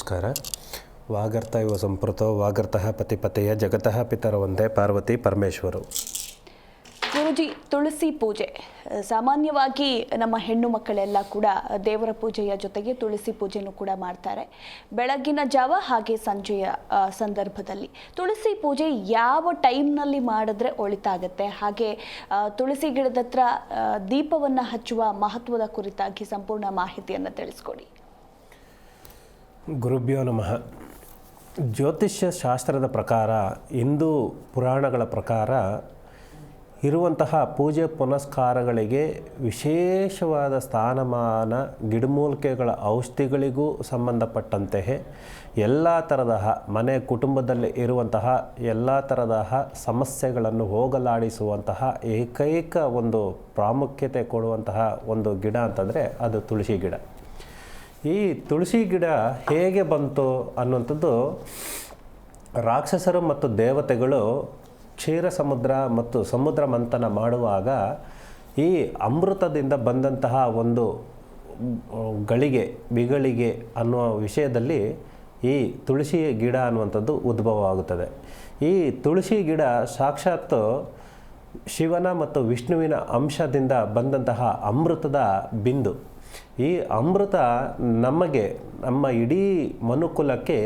ನಮಸ್ಕಾರ. ವಾಗರ್ತ ಇವ ಸಂಪ್ರತೋ ವಾಗರ್ತಃ ಪತಿಪತೆಯ ಜಗತಃ ಪಿತರ ಒಂದೇ ಪಾರ್ವತಿ ಪರಮೇಶ್ವರು. ಗುರುಜಿ, ತುಳಸಿ ಪೂಜೆ ಸಾಮಾನ್ಯವಾಗಿ ನಮ್ಮ ಹೆಣ್ಣು ಮಕ್ಕಳೆಲ್ಲ ಕೂಡ ದೇವರ ಪೂಜೆಯ ಜೊತೆಗೆ ತುಳಸಿ ಪೂಜೆನೂ ಕೂಡ ಮಾಡ್ತಾರೆ. ಬೆಳಗಿನ ಜಾವ ಹಾಗೆ ಸಂಜೆಯ ಸಂದರ್ಭದಲ್ಲಿ ತುಳಸಿ ಪೂಜೆ ಯಾವ ಟೈಮ್ನಲ್ಲಿ ಮಾಡಿದ್ರೆ ಒಳಿತಾಗತ್ತೆ, ಹಾಗೆ ತುಳಸಿ ಗಿಡದ ಹತ್ರ ದೀಪವನ್ನು ಹಚ್ಚುವ ಮಹತ್ವದ ಕುರಿತಾಗಿ ಸಂಪೂರ್ಣ ಮಾಹಿತಿಯನ್ನು ತಿಳಿಸ್ಕೊಡಿ. ಗುರುಭ್ಯೋ ನಮಃ. ಜ್ಯೋತಿಷ್ಯ ಶಾಸ್ತ್ರದ ಪ್ರಕಾರ, ಹಿಂದೂ ಪುರಾಣಗಳ ಪ್ರಕಾರ ಇರುವಂತಹ ಪೂಜೆ ಪುನಸ್ಕಾರಗಳಿಗೆ ವಿಶೇಷವಾದ ಸ್ಥಾನಮಾನ, ಗಿಡಮೂಲಿಕೆಗಳ ಔಷಧಿಗಳಿಗೂ ಸಂಬಂಧಪಟ್ಟಂತೆ ಎಲ್ಲ ತರಹ ಮನೆ ಕುಟುಂಬದಲ್ಲಿ ಇರುವಂತಹ ಎಲ್ಲ ತರಹ ಸಮಸ್ಯೆಗಳನ್ನು ಹೋಗಲಾಡಿಸುವಂತಹ ಏಕೈಕ ಒಂದು ಪ್ರಾಮುಖ್ಯತೆ ಕೊಡುವಂತಹ ಒಂದು ಗಿಡ ಅಂತಂದರೆ ಅದು ತುಳಸಿ ಗಿಡ. ಈ ತುಳಸಿ ಗಿಡ ಹೇಗೆ ಬಂತು ಅನ್ನುವಂಥದ್ದು, ರಾಕ್ಷಸರು ಮತ್ತು ದೇವತೆಗಳು ಕ್ಷೀರ ಸಮುದ್ರ ಮತ್ತು ಸಮುದ್ರ ಮಂಥನ ಮಾಡುವಾಗ ಈ ಅಮೃತದಿಂದ ಬಂದಂತಹ ಒಂದು ಬಿಗಳಿಗೆ ಅನ್ನುವ ವಿಷಯದಲ್ಲಿ ಈ ತುಳಸಿ ಗಿಡ ಅನ್ನುವಂಥದ್ದು ಉದ್ಭವ ಆಗುತ್ತದೆ. ಈ ತುಳಸಿ ಗಿಡ ಸಾಕ್ಷಾತ್ ಶಿವನ ಮತ್ತು ವಿಷ್ಣುವಿನ ಅಂಶದಿಂದ ಬಂದಂತಹ ಅಮೃತದ ಬಿಂದು. ಈ ಅಮೃತ ನಮಗೆ, ನಮ್ಮ ಇಡೀ ಮನುಕುಲಕ್ಕೆ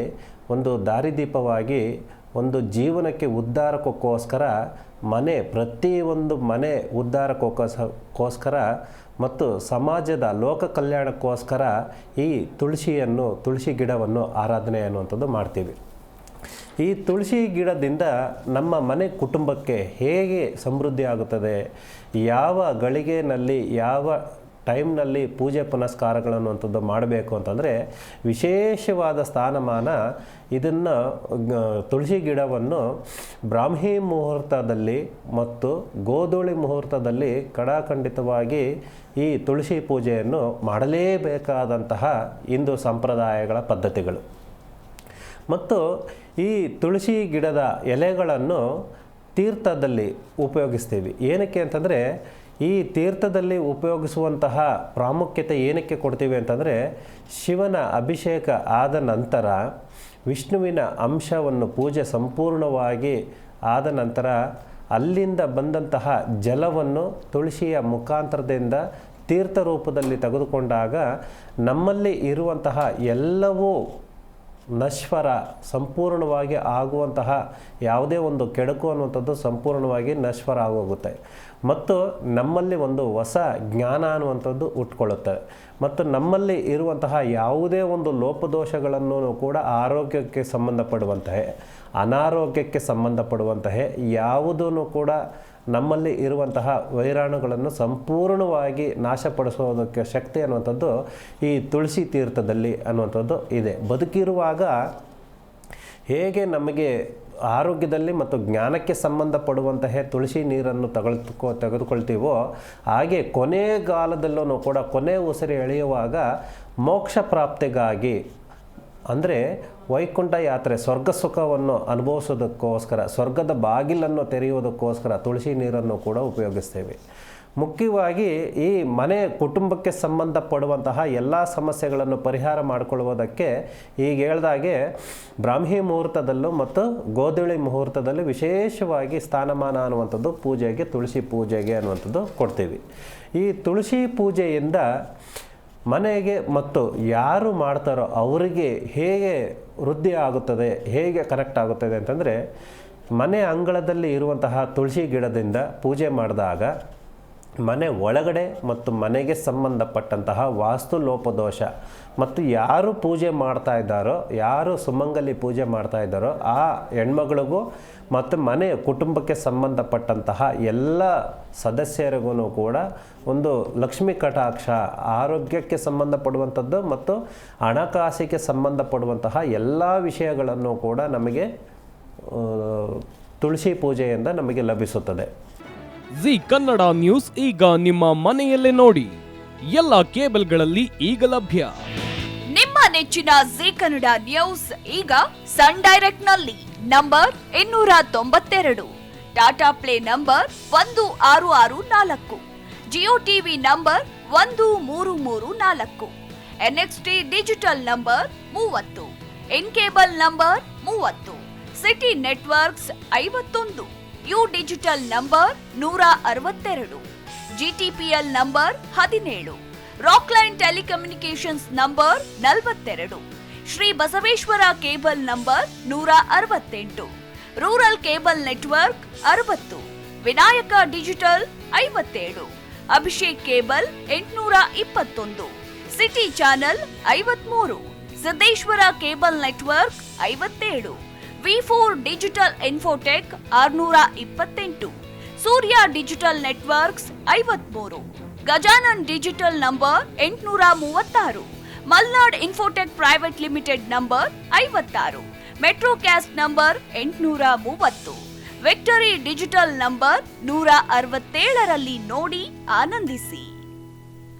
ಒಂದು ದಾರಿದೀಪವಾಗಿ, ಒಂದು ಜೀವನಕ್ಕೆ ಉದ್ಧಾರಕ್ಕೋಸ್ಕರ, ಪ್ರತಿಯೊಂದು ಮನೆ ಉದ್ಧಾರಕ್ಕೋಸ್ಕರ ಮತ್ತು ಸಮಾಜದ ಲೋಕ ಕಲ್ಯಾಣಕ್ಕೋಸ್ಕರ ಈ ತುಳಸಿ ಗಿಡವನ್ನು ಆರಾಧನೆ ಅನ್ನುವಂಥದ್ದು ಮಾಡ್ತೀವಿ. ಈ ತುಳಸಿ ಗಿಡದಿಂದ ನಮ್ಮ ಮನೆ ಕುಟುಂಬಕ್ಕೆ ಹೇಗೆ ಸಮೃದ್ಧಿ ಆಗುತ್ತದೆ, ಯಾವ ಗಳಿಗೆನಲ್ಲಿ ಯಾವ ಟೈಮ್ನಲ್ಲಿ ಪೂಜೆ ಪುನಸ್ಕಾರಗಳನ್ನುವಂಥದ್ದು ಮಾಡಬೇಕು ಅಂತಂದರೆ ವಿಶೇಷವಾದ ಸ್ಥಾನಮಾನ. ಇದನ್ನು ತುಳಸಿ ಗಿಡವನ್ನು ಬ್ರಾಹ್ಮಿ ಮುಹೂರ್ತದಲ್ಲಿ ಮತ್ತು ಗೋಧೂಳಿ ಮುಹೂರ್ತದಲ್ಲಿ ಕಡಾಖಂಡಿತವಾಗಿ ಈ ತುಳಸಿ ಪೂಜೆಯನ್ನು ಮಾಡಲೇಬೇಕಾದಂತಹ ಹಿಂದೂ ಸಂಪ್ರದಾಯಗಳ ಪದ್ಧತಿಗಳು. ಮತ್ತು ಈ ತುಳಸಿ ಗಿಡದ ಎಲೆಗಳನ್ನು ತೀರ್ಥದಲ್ಲಿ ಉಪಯೋಗಿಸ್ತೀವಿ. ಏನಕ್ಕೆ ಅಂತಂದರೆ, ಈ ತೀರ್ಥದಲ್ಲಿ ಉಪಯೋಗಿಸುವಂತಹ ಪ್ರಾಮುಖ್ಯತೆ ಏನಕ್ಕೆ ಕೊಡ್ತೀವಿ ಅಂತಂದರೆ, ಶಿವನ ಅಭಿಷೇಕ ಆದ ನಂತರ ವಿಷ್ಣುವಿನ ಅಂಶವನ್ನು ಪೂಜೆ ಸಂಪೂರ್ಣವಾಗಿ ಆದ ನಂತರ ಅಲ್ಲಿಂದ ಬಂದಂತಹ ಜಲವನ್ನು ತುಳಸಿಯ ಮುಖಾಂತರದಿಂದ ತೀರ್ಥ ರೂಪದಲ್ಲಿ ತೆಗೆದುಕೊಂಡಾಗ ನಮ್ಮಲ್ಲಿ ಇರುವಂತಹ ಎಲ್ಲವೂ ನಶ್ವರ ಸಂಪೂರ್ಣವಾಗಿ ಆಗುವಂತಹ ಯಾವುದೇ ಒಂದು ಕೆಡುಕು ಅನ್ನುವಂಥದ್ದು ಸಂಪೂರ್ಣವಾಗಿ ನಶ್ವರ ಆಗೋಗುತ್ತೆ. ಮತ್ತು ನಮ್ಮಲ್ಲಿ ಒಂದು ಹೊಸ ಜ್ಞಾನ ಅನ್ನುವಂಥದ್ದು ಹುಟ್ಕೊಳ್ಳುತ್ತೆ. ಮತ್ತು ನಮ್ಮಲ್ಲಿ ಇರುವಂತಹ ಯಾವುದೇ ಒಂದು ಲೋಪದೋಷಗಳನ್ನು ಕೂಡ ಆರೋಗ್ಯಕ್ಕೆ ಸಂಬಂಧಪಡುವಂತಹ, ಅನಾರೋಗ್ಯಕ್ಕೆ ಸಂಬಂಧಪಡುವಂತಹ ಯಾವುದೂ ಕೂಡ ನಮ್ಮಲ್ಲಿ ಇರುವಂತಹ ವೈರಾಣುಗಳನ್ನು ಸಂಪೂರ್ಣವಾಗಿ ನಾಶಪಡಿಸೋದಕ್ಕೆ ಶಕ್ತಿ ಅನ್ನುವಂಥದ್ದು ಈ ತುಳಸಿ ತೀರ್ಥದಲ್ಲಿ ಅನ್ನುವಂಥದ್ದು ಇದೆ. ಬದುಕಿರುವಾಗ ಹೇಗೆ ನಮಗೆ ಆರೋಗ್ಯದಲ್ಲಿ ಮತ್ತು ಜ್ಞಾನಕ್ಕೆ ಸಂಬಂಧಪಡುವಂತಹ ತುಳಸಿ ನೀರನ್ನು ತೆಗೆದುಕೊಳ್ತೀವೋ, ಹಾಗೆ ಕೊನೆಗಾಲದಲ್ಲೂ ಕೂಡ ಕೊನೆ ಉಸಿರು ಎಳೆಯುವಾಗ ಮೋಕ್ಷ ಪ್ರಾಪ್ತಿಗಾಗಿ, ಅಂದರೆ ವೈಕುಂಠ ಯಾತ್ರೆ, ಸ್ವರ್ಗ ಸುಖವನ್ನು ಅನುಭವಿಸೋದಕ್ಕೋಸ್ಕರ, ಸ್ವರ್ಗದ ಬಾಗಿಲನ್ನು ತೆರೆಯುವುದಕ್ಕೋಸ್ಕರ ತುಳಸಿ ನೀರನ್ನು ಕೂಡ ಉಪಯೋಗಿಸ್ತೇವೆ. ಮುಖ್ಯವಾಗಿ ಈ ಮನೆ ಕುಟುಂಬಕ್ಕೆ ಸಂಬಂಧಪಡುವಂತಹ ಎಲ್ಲ ಸಮಸ್ಯೆಗಳನ್ನು ಪರಿಹಾರ ಮಾಡಿಕೊಳ್ಳುವುದಕ್ಕೆ ಈಗ ಹೇಳ್ದಾಗೆ ಬ್ರಾಹ್ಮಿ ಮುಹೂರ್ತದಲ್ಲೂ ಮತ್ತು ಗೋಧೂಳಿ ಮುಹೂರ್ತದಲ್ಲಿ ವಿಶೇಷವಾಗಿ ಸ್ಥಾನಮಾನ ಅನ್ನುವಂಥದ್ದು ಪೂಜೆಗೆ, ತುಳಸಿ ಪೂಜೆಗೆ ಅನ್ನುವಂಥದ್ದು ಕೊಡ್ತೀವಿ. ಈ ತುಳಸಿ ಪೂಜೆಯಿಂದ ಮನೆಗೆ ಮತ್ತು ಯಾರು ಮಾಡ್ತಾರೋ ಅವರಿಗೆ ಹೇಗೆ ವೃದ್ಧಿ ಆಗುತ್ತದೆ, ಹೇಗೆ ಕನೆಕ್ಟ್ ಆಗುತ್ತದೆ ಅಂತಂದರೆ, ಮನೆ ಅಂಗಳದಲ್ಲಿ ಇರುವಂತಹ ತುಳಸಿ ಗಿಡದಿಂದ ಪೂಜೆ ಮಾಡಿದಾಗ ಮನೆ ಒಳಗಡೆ ಮತ್ತು ಮನೆಗೆ ಸಂಬಂಧಪಟ್ಟಂತಹ ವಾಸ್ತು ಲೋಪದೋಷ ಮತ್ತು ಯಾರು ಪೂಜೆ ಮಾಡ್ತಾ ಇದ್ದಾರೋ, ಯಾರು ಸುಮಂಗಲಿ ಪೂಜೆ ಮಾಡ್ತಾ ಇದ್ದಾರೋ ಆ ಹೆಣ್ಮಗಳಿಗೂ ಮತ್ತು ಮನೆ ಕುಟುಂಬಕ್ಕೆ ಸಂಬಂಧಪಟ್ಟಂತಹ ಎಲ್ಲ ಸದಸ್ಯರಿಗೂ ಕೂಡ ಒಂದು ಲಕ್ಷ್ಮೀ ಕಟಾಕ್ಷ, ಆರೋಗ್ಯಕ್ಕೆ ಸಂಬಂಧಪಡುವಂಥದ್ದು ಮತ್ತು ಹಣಕಾಸಿಗೆ ಸಂಬಂಧಪಡುವಂತಹ ಎಲ್ಲ ವಿಷಯಗಳನ್ನು ಕೂಡ ನಮಗೆ ತುಳಸಿ ಪೂಜೆಯಿಂದ ನಮಗೆ ಲಭಿಸುತ್ತದೆ. ಜಿ ಕನ್ನಡ ನ್ಯೂಸ್ ಈಗ ನಿಮ್ಮ ಮನೆಯಲ್ಲೇ ನೋಡಿ. ಎಲ್ಲ ಕೇಬಲ್ಗಳಲ್ಲಿ ಈಗ ಲಭ್ಯ. ನಿಮ್ಮ ನೆಚ್ಚಿನ ಜಿ ಕನ್ನಡ ನ್ಯೂಸ್ ಈಗ ಸನ್ ಡೈರೆಕ್ಟ್ ನಲ್ಲಿ number 292, Tata play number 1664, Jio TV number 1334, NXT digital number 30, N cable number 30, city networks 51, U digital number 162, GTPL number 17, Rockline telecommunications number 42, Shri Basaveshwara cable number 168, rural cable network 60, Vinayaka digital 57, Abhishek cable 821, city channel 53, Siddeshwara cable network 57, V4 digital Infotech 628, ಸೂರ್ಯ digital networks 53, Gajanan digital number 836, Malnad Infotech Private Limited number 56, Metrocast number 830, Victory digital number 167ರಲ್ಲಿ ನೋಡಿ ಆನಂದಿಸಿ.